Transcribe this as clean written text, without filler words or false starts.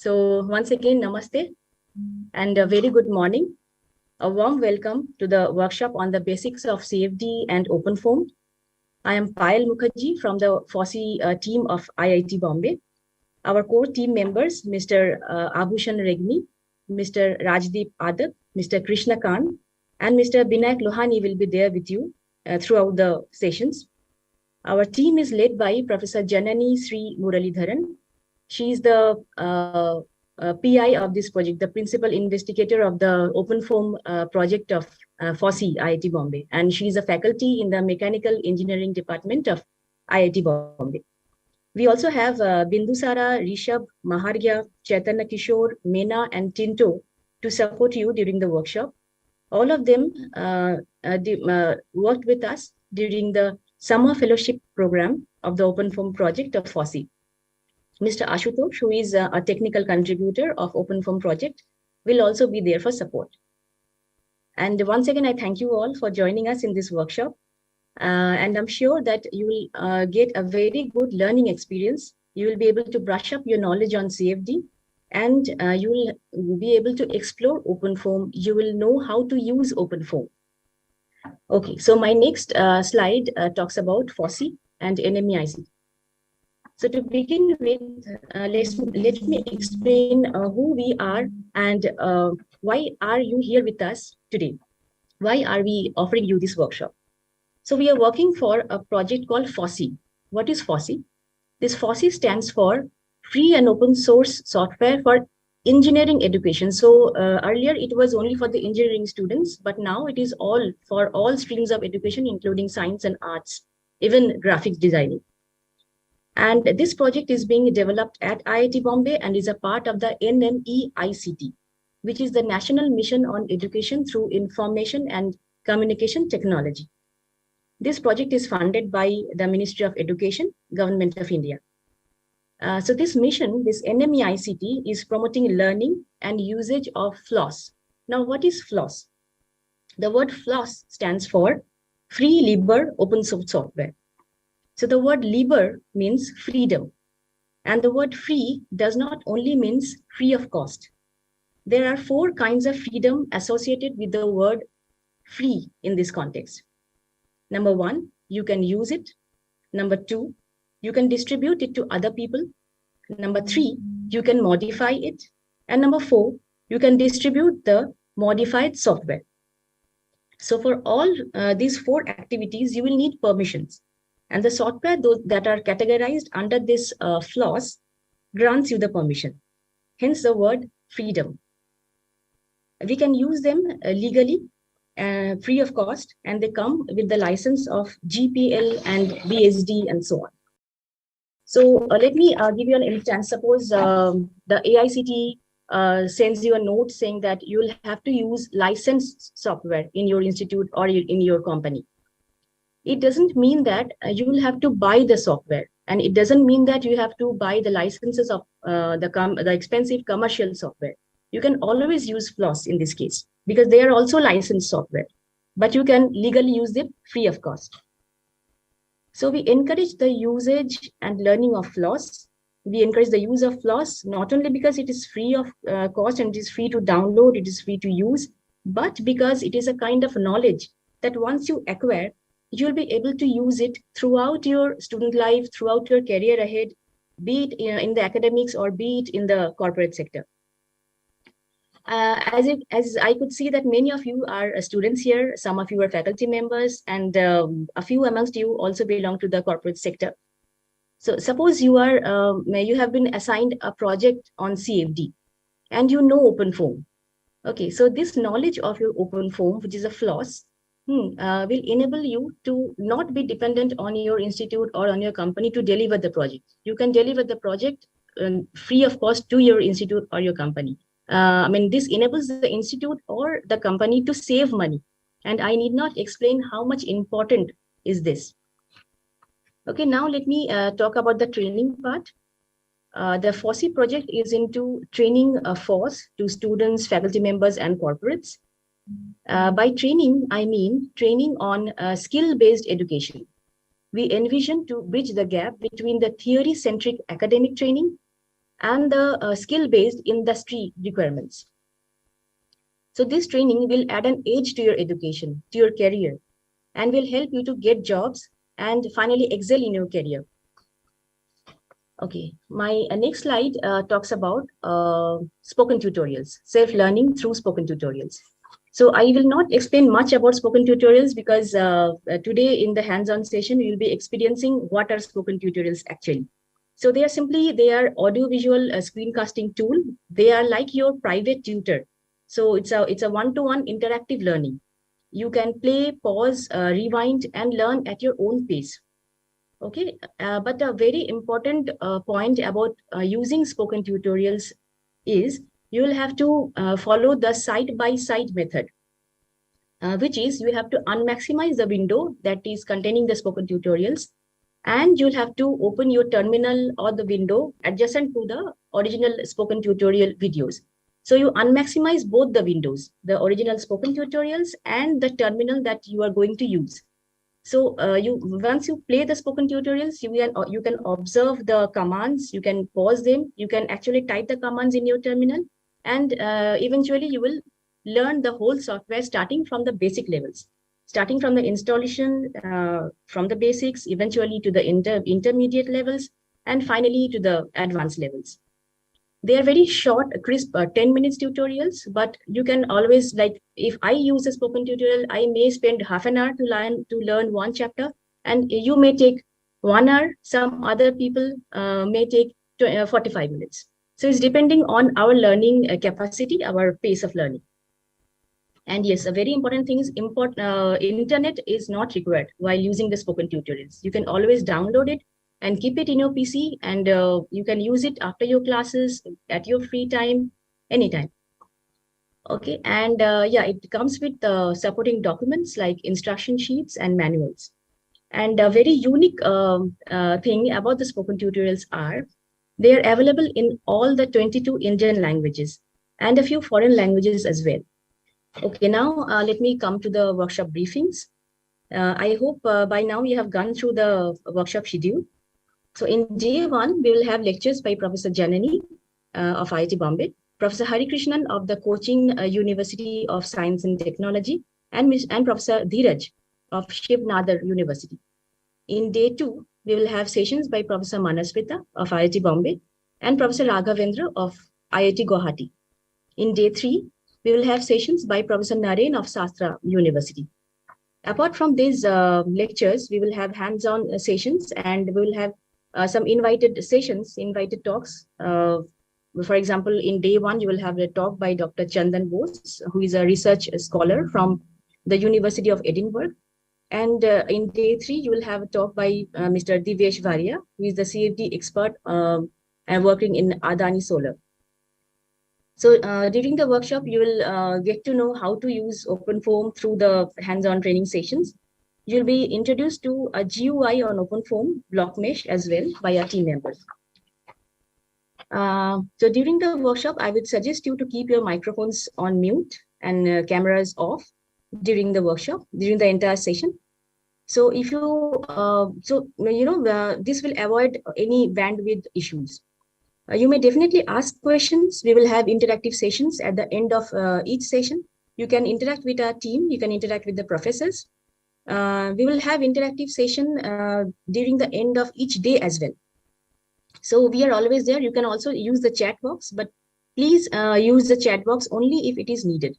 So once again, namaste and a very good morning. A warm welcome to the workshop on the basics of CFD and OpenFOAM. I am Payal Mukherjee from the FOSSI team of IIT Bombay. Our core team members, Mr. Abhushan Regni, Mr. Rajdeep Adak, Mr. Krishna Khan, and Mr. Binayak Lohani will be there with you throughout the sessions. Our team is led by Professor Janani Sri Muralidharan. She is the PI of this project, the principal investigator of the OpenFOAM project of FOSSI, IIT Bombay. And she is a faculty in the Mechanical Engineering Department of IIT Bombay. We also have Bindusara, Rishabh, Mahargya, Chaitanya Kishore, Meena, and Tinto to support you during the workshop. All of them worked with us during the summer fellowship program of the OpenFOAM project of FOSSI. Mr. Ashutosh, who is a technical contributor of OpenFOAM project, will also be there for support. And once again, I thank you all for joining us in this workshop. And I'm sure that you will get a very good learning experience. You will be able to brush up your knowledge on CFD, and you will be able to explore OpenFOAM. You will know how to use OpenFOAM. Okay, so my next slide talks about FOSSI and NMEICT. So to begin with, let me explain who we are and why are you here with us today? Why are we offering you this workshop? So we are working for a project called FOSSI. What is FOSSI? This FOSSI stands for Free and Open Source Software for Engineering Education. So earlier it was only for the engineering students, but now it is all for all streams of education, including science and arts, even graphics designing. And this project is being developed at IIT Bombay and is a part of the NMEICT, which is the National Mission on Education through Information and Communication Technology. This project is funded by the Ministry of Education, Government of India. So this mission, this NMEICT, is promoting learning and usage of FLOSS. Now, what is FLOSS? The word FLOSS stands for Free, Liber, Open Source Software. So the word liber means freedom. And the word free does not only means free of cost. There are 4 kinds of freedom associated with the word free in this context. Number 1, you can use it. Number 2, you can distribute it to other people. Number 3, you can modify it. And number 4, you can distribute the modified software. So for all these 4 activities, you will need permissions. And the software that are categorized under this FLOSS grants you the permission. Hence the word freedom. We can use them legally, free of cost, and they come with the license of GPL and BSD and so on. So let me give you an instance. Suppose the AICTE sends you a note saying that you will have to use licensed software in your institute or in your company. It doesn't mean that you will have to buy the software, and it doesn't mean that you have to buy the licenses of the expensive commercial software. You can always use FLOSS in this case because they are also licensed software, but you can legally use them free of cost. So we encourage the usage and learning of FLOSS. We encourage the use of FLOSS not only because it is free of cost and it is free to download, it is free to use, but because it is a kind of knowledge that once you acquire, you'll be able to use it throughout your student life, throughout your career ahead, be it in the academics or be it in the corporate sector. As I could see that many of you are students here, some of you are faculty members, and a few amongst you also belong to the corporate sector. So suppose you have been assigned a project on CFD and you know OpenFOAM. Okay, so this knowledge of your OpenFOAM, which is a FLOSS, will enable you to not be dependent on your institute or on your company to deliver the project. You can deliver the project free of cost to your institute or your company. This enables the institute or the company to save money. And I need not explain how much important is this. Okay, now let me talk about the training part. The FOSSI project is into training a force to students, faculty members, and corporates. By training, I mean training on skill-based education. We envision to bridge the gap between the theory-centric academic training and the skill-based industry requirements. So this training will add an edge to your education, to your career, and will help you to get jobs and finally excel in your career. Okay, my next slide talks about spoken tutorials, self-learning through spoken tutorials. So I will not explain much about spoken tutorials because today in the hands-on session, you will be experiencing what are spoken tutorials actually. So they are audio-visual screencasting tool. They are like your private tutor. So it's a one-to-one interactive learning. You can play, pause, rewind, and learn at your own pace. Okay, but a very important point about using spoken tutorials is you will have to follow the side-by-side method, which is you have to unmaximize the window that is containing the spoken tutorials, and you'll have to open your terminal or the window adjacent to the original spoken tutorial videos. So you unmaximize both the windows, the original spoken tutorials and the terminal that you are going to use. So once you play the spoken tutorials, you can observe the commands, you can pause them, you can actually type the commands in your terminal, and eventually you will learn the whole software starting from the basic levels, starting from the installation, from the basics, eventually to the intermediate levels, and finally to the advanced levels. They are very short, crisp 10 minutes tutorials, but you can always, like, if I use a spoken tutorial, I may spend half an hour to learn one chapter, and you may take 1 hour. Some other people may take 45 minutes. So it's depending on our learning capacity, our pace of learning. And yes, a very important thing is internet is not required while using the spoken tutorials. You can always download it and keep it in your PC, and you can use it after your classes, at your free time, anytime. Okay, and yeah, it comes with supporting documents like instruction sheets and manuals. And a very unique thing about the spoken tutorials are they are available in all the 22 Indian languages and a few foreign languages as well. Okay, now let me come to the workshop briefings. I hope by now you have gone through the workshop schedule. So in day one, we will have lectures by Professor Janani of IIT Bombay, Professor Harikrishnan of the Cochin University of Science and Technology, and Professor Dheeraj of Shiv Nadar University. In day two, we will have sessions by Professor Manaswita of IIT Bombay and Professor Raghavendra of IIT Guwahati. In day three, we will have sessions by Professor Naren of Sastra University. Apart from these lectures, we will have hands-on sessions, and we will have some invited sessions, invited talks. For example, in day one, you will have a talk by Dr. Chandan Bose, who is a research scholar from the University of Edinburgh. And in day three, you will have a talk by Mr. Divyesh Varia, who is the CFD expert and working in Adani Solar. So during the workshop, you will get to know how to use OpenFOAM through the hands-on training sessions. You'll be introduced to a GUI on OpenFOAM block mesh as well by our team members. So during the workshop, I would suggest you to keep your microphones on mute and cameras off during the workshop, during the entire session. So if you, this will avoid any bandwidth issues. You may definitely ask questions. We will have interactive sessions at the end of each session. You can interact with our team. You can interact with the professors. We will have interactive session during the end of each day as well. So we are always there. You can also use the chat box, but please use the chat box only if it is needed.